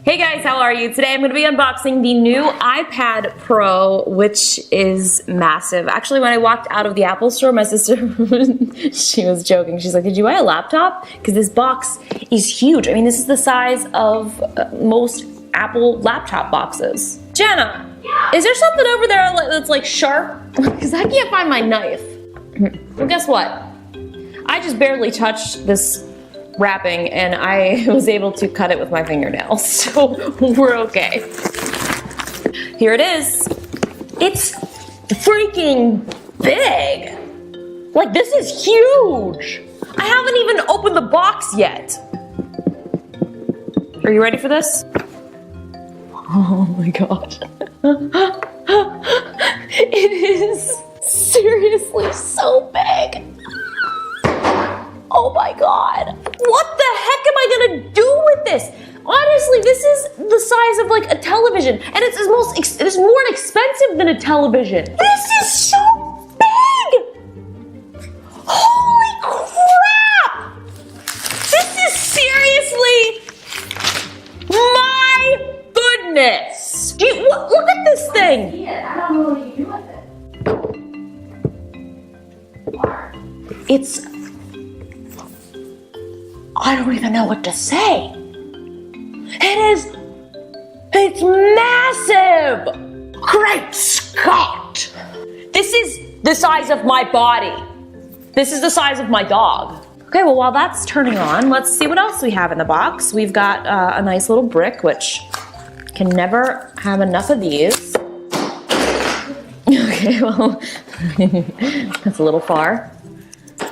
Hey guys, how are you? Today I'm going to be unboxing the new iPad Pro, which is massive. Actually, when I walked out of the Apple store, my sister, she was joking. She's like, did you buy a laptop? Because this box is huge. I mean, this is the size of most Apple laptop boxes. Jenna, is there something over there that's like sharp? Because I can't find my knife. Well, guess what? I just barely touched this wrapping and I was able to cut it with my fingernails, so we're okay. Here it is. It's freaking big. Like, this is huge. I haven't even opened the box yet. Are you ready for this? Oh my god. It is seriously so big. Oh my god. What the heck am I gonna do with this? Honestly, this is the size of like a television, and it's more expensive than a television. This is so big! Holy crap! This is seriously, my goodness. Look at this thing. I don't know what you do with it. It's, I don't even know what to say. It's massive. Great Scott. This is the size of my body. This is the size of my dog. Okay, well, while that's turning on, let's see what else we have in the box. We've got a nice little brick, which can never have enough of these. Okay, well, that's a little far.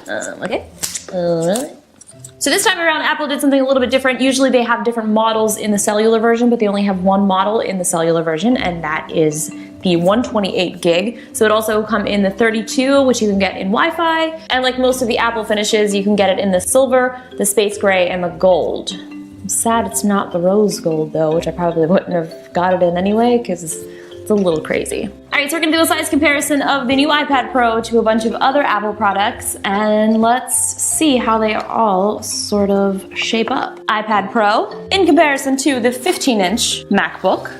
Okay. So this time around, Apple did something a little bit different. Usually they have different models in the cellular version, but they only have one model in the cellular version, and that is the 128 gig. So it also come in the 32, which you can get in Wi-Fi. And like most of the Apple finishes, you can get it in the silver, the space gray, and the gold. I'm sad it's not the rose gold though, which I probably wouldn't have got it in anyway, because it's a little crazy. All right, so we're gonna do a size comparison of the new iPad Pro to a bunch of other Apple products, and let's see how they all sort of shape up. iPad Pro in comparison to the 15-inch MacBook.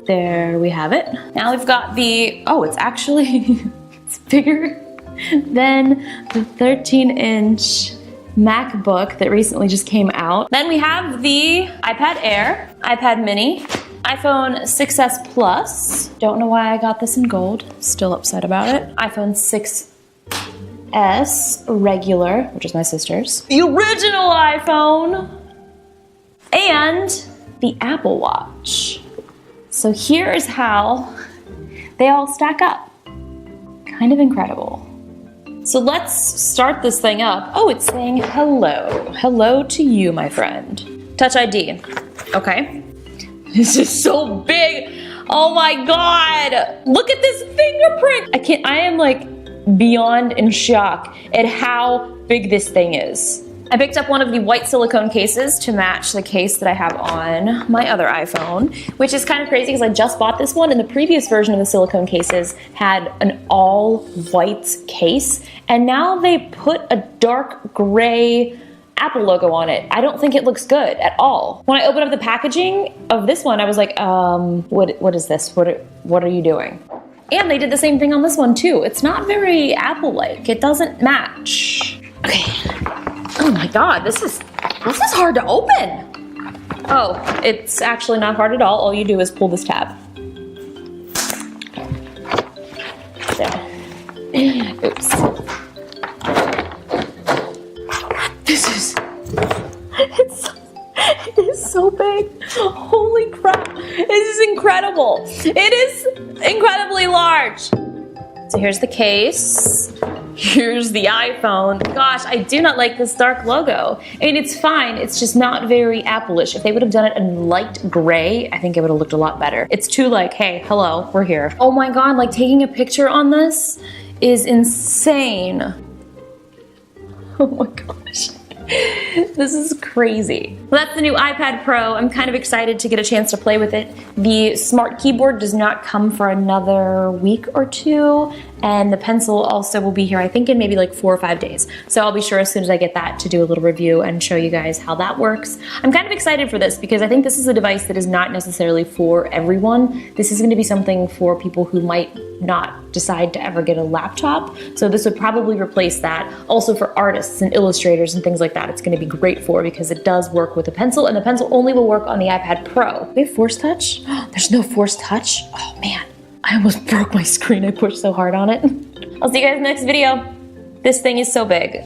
There we have it. Now we've got the, oh, it's actually, it's bigger than the 13-inch MacBook that recently just came out. Then we have the iPad Air, iPad Mini, iPhone 6s Plus. Don't know why I got this in gold. Still upset about it. iPhone 6s regular, which is my sister's. The original iPhone. And the Apple Watch. So here is how they all stack up. Kind of incredible. So let's start this thing up. Oh, it's saying hello. Hello to you, my friend. Touch ID. Okay. This is so big. Oh my god. Look at this fingerprint. I am like beyond in shock at how big this thing is. I picked up one of the white silicone cases to match the case that I have on my other iPhone, which is kind of crazy because I just bought this one, and the previous version of the silicone cases had an all white case, and now they put a dark gray Apple logo on it. I don't think it looks good at all. When I opened up the packaging of this one, I was like, what is this? What are you doing? And they did the same thing on this one too. It's not very Apple-like. It doesn't match. Okay. Oh my god, this is hard to open. Oh, it's actually not hard at all. All you do is pull this tab. There. Oops. It is so big. Holy crap. This is incredible. It is incredibly large. So here's the case. Here's the iPhone. Gosh, I do not like this dark logo. I mean, it's fine. It's just not very Apple-ish. If they would have done it in light gray, I think it would have looked a lot better. It's too like, hey, hello, we're here. Oh my god, like taking a picture on this is insane. Oh my gosh. This is crazy. Well, that's the new iPad Pro. I'm kind of excited to get a chance to play with it. The smart keyboard does not come for another week or two, And the pencil also will be here, I think in maybe like 4 or 5 days. So I'll be sure as soon as I get that to do a little review and show you guys how that works. I'm kind of excited for this because I think this is a device that is not necessarily for everyone. This is going to be something for people who might not decide to ever get a laptop. So this would probably replace that. Also for artists and illustrators and things like that, it's going to be great for because it does work with a pencil, and the pencil only will work on the iPad Pro. We have Force Touch? There's no Force Touch? Oh man. I almost broke my screen, I pushed so hard on it. I'll see you guys in the next video. This thing is so big.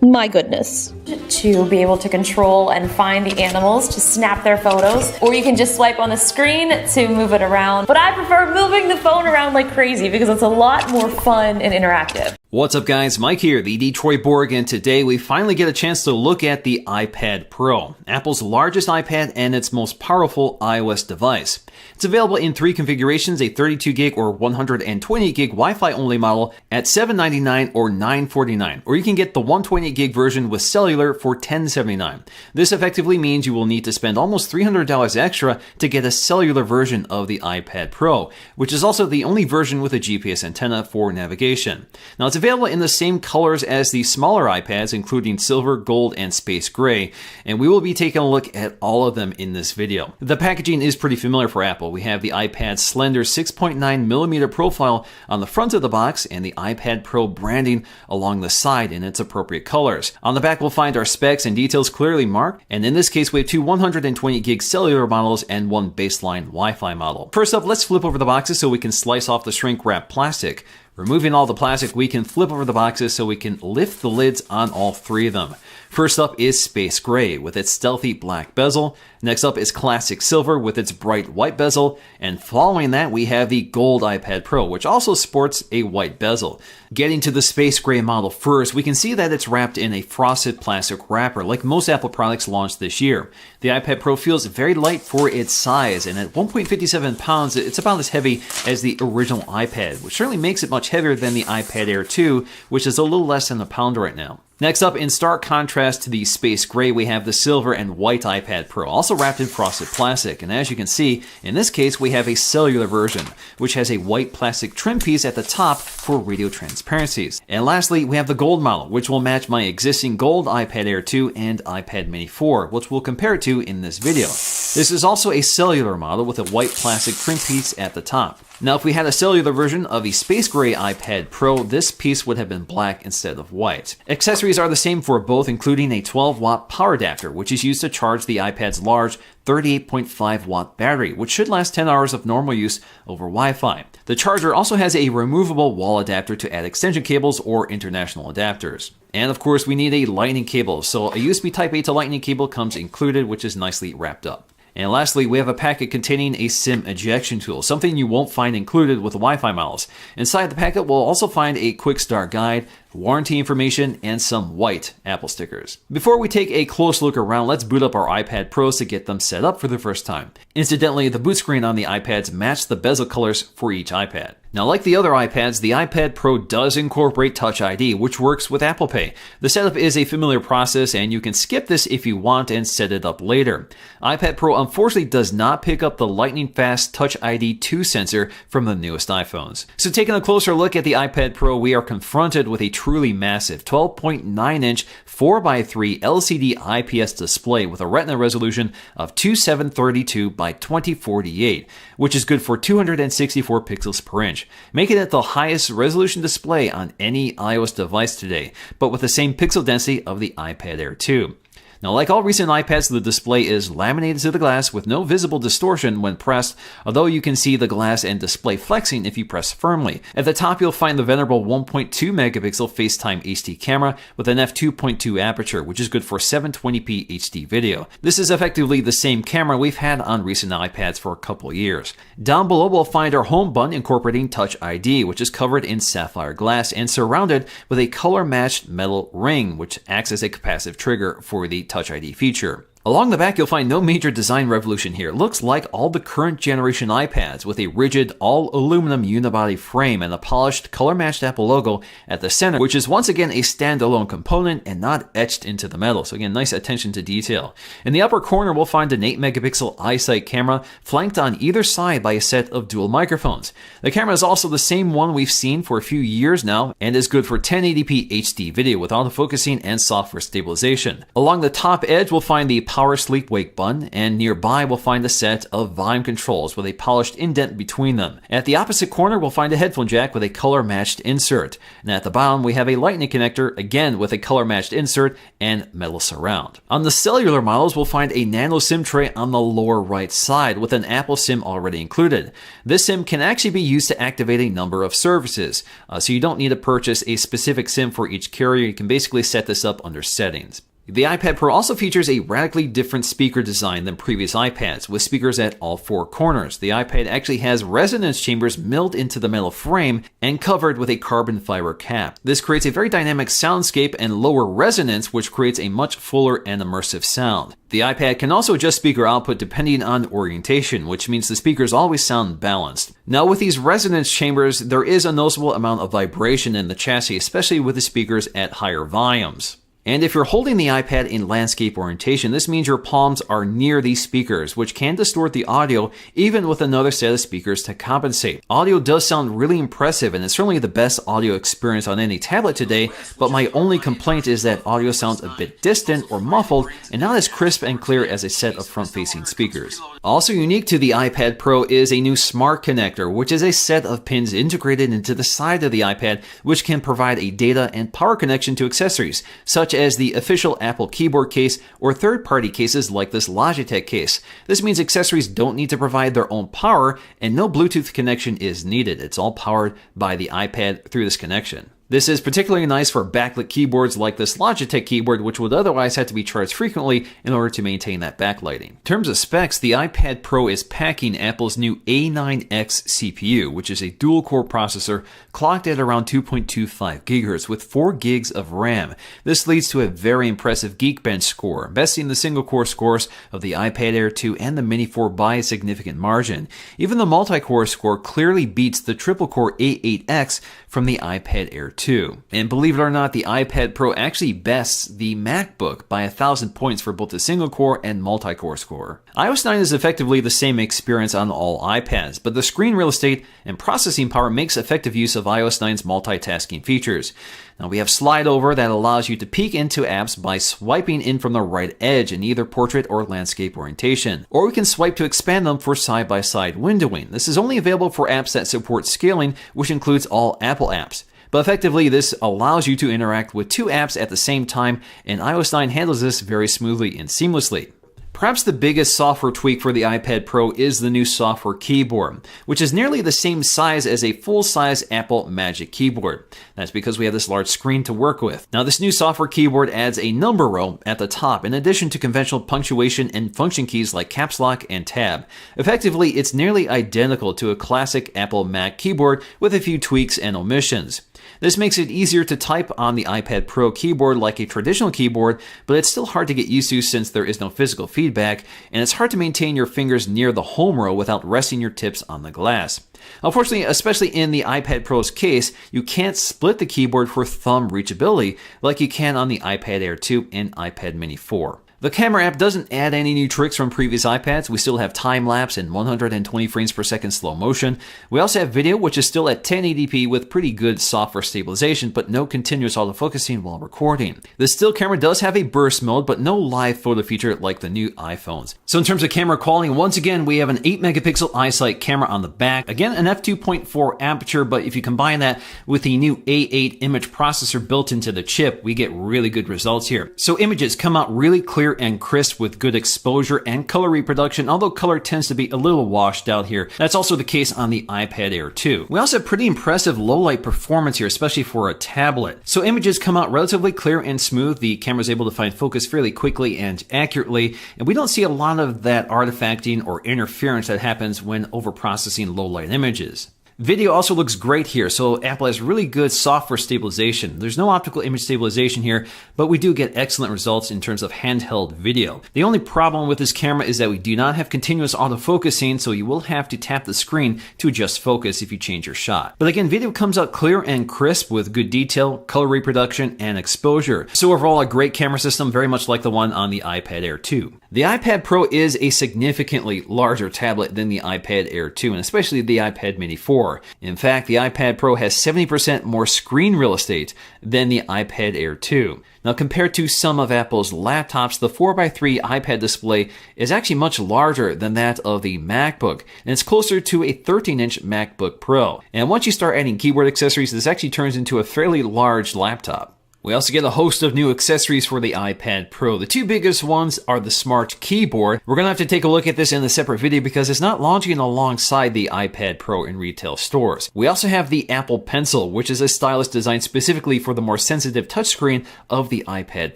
My goodness. To be able to control and find the animals, to snap their photos, or you can just swipe on the screen to move it around. But I prefer moving the phone around like crazy because it's a lot more fun and interactive. What's up guys, Mike here, the Detroit Borg, and today we finally get a chance to look at the iPad Pro, Apple's largest iPad and its most powerful iOS device. It's available in 3 configurations, a 32 gig or 128 gig Wi-Fi only model at $799 or $949, or you can get the 128 gig version with cellular for $1079. This effectively means you will need to spend almost $300 extra to get a cellular version of the iPad Pro, which is also the only version with a GPS antenna for navigation. Now it's available in the same colors as the smaller iPads, including silver, gold, and space gray, and we will be taking a look at all of them in this video. The packaging is pretty familiar for Apple. We have the iPad's slender 6.9mm profile on the front of the box and the iPad Pro branding along the side in its appropriate colors. On the back we'll find our specs and details clearly marked, and in this case we have 2 120 gig cellular models and 1 baseline Wi-Fi model. First up, let's flip over the boxes so we can slice off the shrink wrap plastic. Removing all the plastic, we can flip over the boxes so we can lift the lids on all 3 of them. First up is Space Gray with its stealthy black bezel. Next up is Classic Silver with its bright white bezel. And following that, we have the Gold iPad Pro, which also sports a white bezel. Getting to the Space Gray model first, we can see that it's wrapped in a frosted plastic wrapper, like most Apple products launched this year. The iPad Pro feels very light for its size, and at 1.57 pounds, it's about as heavy as the original iPad, which certainly makes it much heavier than the iPad Air 2, which is a little less than a pound right now. Next up, in stark contrast to the Space Gray, we have the silver and white iPad Pro, also wrapped in frosted plastic. And as you can see, in this case, we have a cellular version, which has a white plastic trim piece at the top for radio transparencies. And lastly, we have the gold model, which will match my existing gold iPad Air 2 and iPad Mini 4, which we'll compare it to in this video. This is also a cellular model with a white plastic trim piece at the top. Now, if we had a cellular version of the Space Gray iPad Pro, this piece would have been black instead of white. Accessories are the same for both, including a 12-watt power adapter, which is used to charge the iPad's large 38.5-watt battery, which should last 10 hours of normal use over Wi-Fi. The charger also has a removable wall adapter to add extension cables or international adapters. And of course, we need a lightning cable, so a USB Type-A to lightning cable comes included, which is nicely wrapped up. And lastly, we have a packet containing a SIM ejection tool, something you won't find included with the Wi-Fi models. Inside the packet, we'll also find a quick start guide, warranty information, and some white Apple stickers. Before we take a close look around, let's boot up our iPad Pros to get them set up for the first time. Incidentally, the boot screen on the iPads match the bezel colors for each iPad. Now, like the other iPads, the iPad Pro does incorporate Touch ID, which works with Apple Pay. The setup is a familiar process, and you can skip this if you want and set it up later. iPad Pro unfortunately does not pick up the lightning-fast Touch ID 2 sensor from the newest iPhones. So taking a closer look at the iPad Pro, we are confronted with a truly massive 12.9-inch 4x3 LCD IPS display with a Retina resolution of 2732 by 2048, which is good for 264 pixels per inch, making it the highest resolution display on any iOS device today, but with the same pixel density of the iPad Air 2. Now, like all recent iPads, the display is laminated to the glass with no visible distortion when pressed, although you can see the glass and display flexing if you press firmly. At the top, you'll find the venerable 1.2 megapixel FaceTime HD camera with an f2.2 aperture, which is good for 720p HD video. This is effectively the same camera we've had on recent iPads for a couple years. Down below, we'll find our home button incorporating Touch ID, which is covered in sapphire glass and surrounded with a color-matched metal ring, which acts as a capacitive trigger for the Touch ID feature. Along the back, you'll find no major design revolution here. It looks like all the current generation iPads with a rigid, all-aluminum unibody frame and a polished, color-matched Apple logo at the center, which is once again a standalone component and not etched into the metal. So again, nice attention to detail. In the upper corner, we'll find an 8-megapixel iSight camera flanked on either side by a set of dual microphones. The camera is also the same one we've seen for a few years now and is good for 1080p HD video with autofocusing and software stabilization. Along the top edge, we'll find the power sleep wake button, and nearby we'll find a set of volume controls with a polished indent between them. At the opposite corner, we'll find a headphone jack with a color-matched insert. And at the bottom, we have a lightning connector, again with a color-matched insert and metal surround. On the cellular models, we'll find a nano SIM tray on the lower right side with an Apple SIM already included. This SIM can actually be used to activate a number of services, so you don't need to purchase a specific SIM for each carrier. You can basically set this up under settings. The iPad Pro also features a radically different speaker design than previous iPads, with speakers at all four corners. The iPad actually has resonance chambers milled into the metal frame and covered with a carbon fiber cap. This creates a very dynamic soundscape and lower resonance, which creates a much fuller and immersive sound. The iPad can also adjust speaker output depending on orientation, which means the speakers always sound balanced. Now, with these resonance chambers, there is a noticeable amount of vibration in the chassis, especially with the speakers at higher volumes. And if you're holding the iPad in landscape orientation, this means your palms are near these speakers, which can distort the audio even with another set of speakers to compensate. Audio does sound really impressive, and it's certainly the best audio experience on any tablet today, but my only complaint is that audio sounds a bit distant or muffled and not as crisp and clear as a set of front-facing speakers. Also unique to the iPad Pro is a new Smart Connector, which is a set of pins integrated into the side of the iPad, which can provide a data and power connection to accessories, such as the official Apple keyboard case or third-party cases like this Logitech case. This means accessories don't need to provide their own power and no Bluetooth connection is needed. It's all powered by the iPad through this connection. This is particularly nice for backlit keyboards like this Logitech keyboard, which would otherwise have to be charged frequently in order to maintain that backlighting. In terms of specs, the iPad Pro is packing Apple's new A9X CPU, which is a dual-core processor clocked at around 2.25 GHz with 4 gigs of RAM. This leads to a very impressive Geekbench score, besting the single-core scores of the iPad Air 2 and the Mini 4 by a significant margin. Even the multi-core score clearly beats the triple-core A8X from the iPad Air 2. And believe it or not, the iPad Pro actually bests the MacBook by 1,000 points for both the single-core and multi-core score. iOS 9 is effectively the same experience on all iPads, but the screen real estate and processing power makes effective use of iOS 9's multitasking features. Now we have slide over that allows you to peek into apps by swiping in from the right edge in either portrait or landscape orientation. Or we can swipe to expand them for side-by-side windowing. This is only available for apps that support scaling, which includes all Apple apps. But effectively, this allows you to interact with two apps at the same time, and iOS 9 handles this very smoothly and seamlessly. Perhaps the biggest software tweak for the iPad Pro is the new software keyboard, which is nearly the same size as a full-size Apple Magic Keyboard. That's because we have this large screen to work with. Now, this new software keyboard adds a number row at the top, in addition to conventional punctuation and function keys like Caps Lock and Tab. Effectively, it's nearly identical to a classic Apple Mac keyboard with a few tweaks and omissions. This makes it easier to type on the iPad Pro keyboard like a traditional keyboard, but it's still hard to get used to since there is no physical feedback, and it's hard to maintain your fingers near the home row without resting your tips on the glass. Unfortunately, especially in the iPad Pro's case, you can't split the keyboard for thumb reachability like you can on the iPad Air 2 and iPad Mini 4. The camera app doesn't add any new tricks from previous iPads. We still have time-lapse and 120 frames per second slow motion. We also have video, which is still at 1080p with pretty good software stabilization, but no continuous autofocusing while recording. The still camera does have a burst mode, but no live photo feature like the new iPhones. So in terms of camera quality, once again, we have an 8-megapixel iSight camera on the back. Again, an f2.4 aperture, but if you combine that with the new A8 image processor built into the chip, we get really good results here. So images come out really clear and crisp with good exposure and color reproduction, although color tends to be a little washed out here. That's also the case on the iPad Air 2. We also have pretty impressive low light performance here, especially for a tablet. So images come out relatively clear and smooth. The camera is able to find focus fairly quickly and accurately, and we don't see a lot of that artifacting or interference that happens when overprocessing low light images. Video also looks great here, so Apple has really good software stabilization. There's no optical image stabilization here, but we do get excellent results in terms of handheld video. The only problem with this camera is that we do not have continuous autofocusing, so you will have to tap the screen to adjust focus if you change your shot. But again, video comes out clear and crisp with good detail, color reproduction, and exposure. So overall, a great camera system, very much like the one on the iPad Air 2. The iPad Pro is a significantly larger tablet than the iPad Air 2, and especially the iPad Mini 4. In fact, the iPad Pro has 70% more screen real estate than the iPad Air 2. Now, compared to some of Apple's laptops, the 4x3 iPad display is actually much larger than that of the MacBook, and it's closer to a 13-inch MacBook Pro. And once you start adding keyboard accessories, this actually turns into a fairly large laptop. We also get a host of new accessories for the iPad Pro. The two biggest ones are the Smart Keyboard. We're going to have to take a look at this in a separate video because it's not launching alongside the iPad Pro in retail stores. We also have the Apple Pencil, which is a stylus designed specifically for the more sensitive touchscreen of the iPad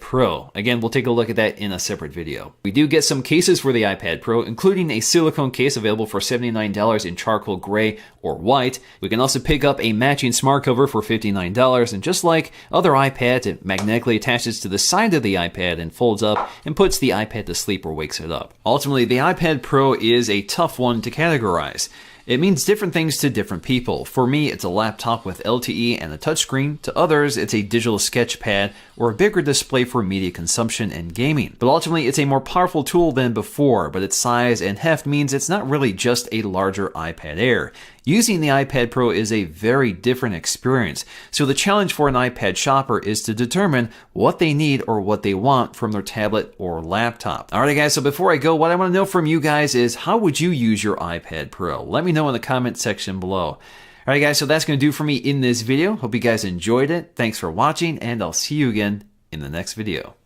Pro. Again, we'll take a look at that in a separate video. We do get some cases for the iPad Pro, including a silicone case available for $79 in charcoal gray or white. We can also pick up a matching smart cover for $59, and just like other iPads, it magnetically attaches to the side of the iPad and folds up and puts the iPad to sleep or wakes it up. Ultimately, the iPad Pro is a tough one to categorize. It means different things to different people. For me, it's a laptop with LTE and a touchscreen. To others, it's a digital sketch pad or a bigger display for media consumption and gaming. But ultimately, it's a more powerful tool than before, but its size and heft means it's not really just a larger iPad Air. Using the iPad Pro is a very different experience. So the challenge for an iPad shopper is to determine what they need or what they want from their tablet or laptop. Alright guys, so before I go, what I want to know from you guys is how would you use your iPad Pro? Let me know in the comment section below. Alright guys, so that's going to do for me in this video. Hope you guys enjoyed it. Thanks for watching, and I'll see you again in the next video.